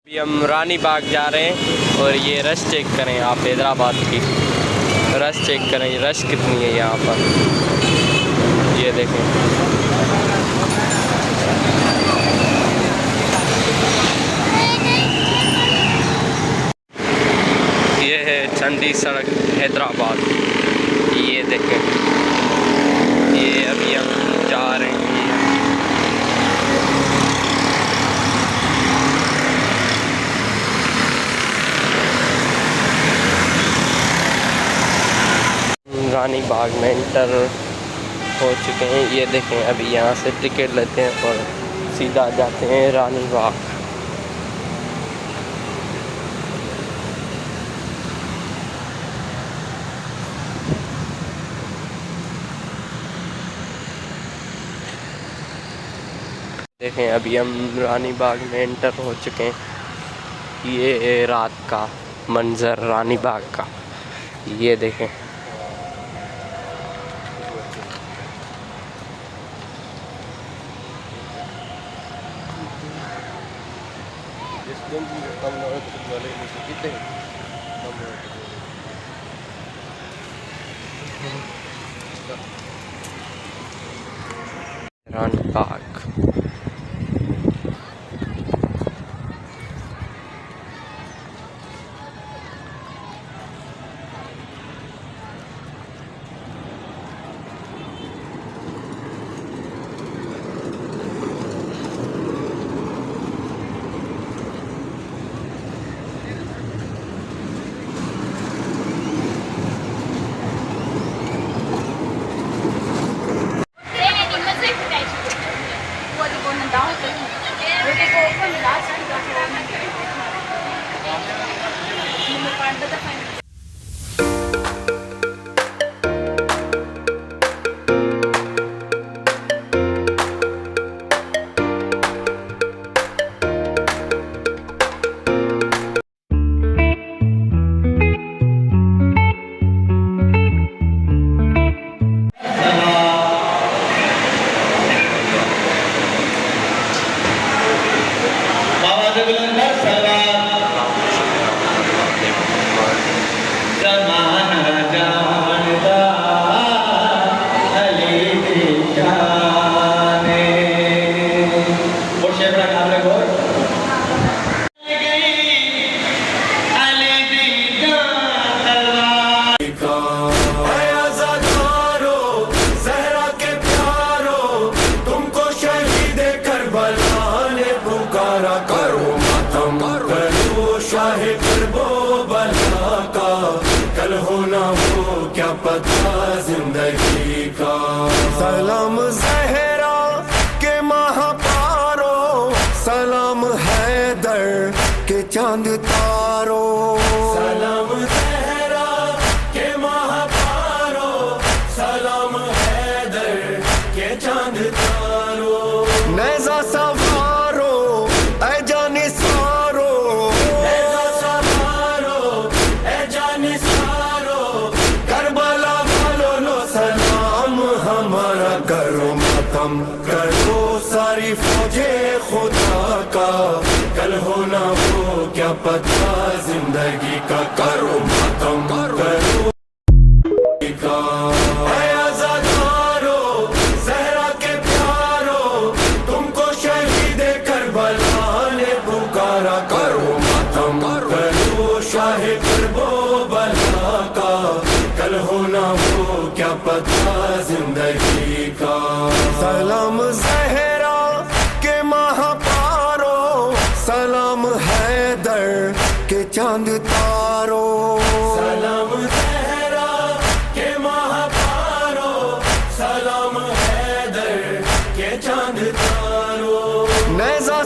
अभी हम रानी बाग जा रहे हैं और ये रश चेक करें आप हैदराबाद की रश चेक करें, रश कितनी है यहाँ पर, ये देखें। ये है चंडी सड़क हैदराबाद, ये देखें। ये अभी हम जा रहे हैं। रानी बाग में इंटर हो चुके हैं, ये देखें। अभी यहाँ से टिकट लेते हैं और सीधा जाते हैं रानी बाग। देखें अभी हम रानी बाग में इंटर हो चुके हैं। ये रात का मंजर रानी बाग का, ये देखें। रानी बाग कल होना हो क्या पता जिंदगी का। सलाम ज़हरा के महापारो, सलाम हैदर के चांद तारो। सलाम ज़हरा के महापारो, सलाम हैदर के चांद तारो। नैज़ा सवारो ऐ जाने सारो, नैज़ा सवारो ऐ जाने सारो। करबला वालों लो सलाम हमारा करो मातम, करो सारी फौजे खुदा का। कल होना हो क्या पता जिंदगी का, करो मातम करो का। शाहे करबो बला का, कल होना हो क्या पता जिंदगी का। सलाम ज़हरा के महापारो, सलाम हैदर के चांद तारो। सलाम ज़हरा के महापारो, सलाम हैदर के चांद तारो। नैज़ा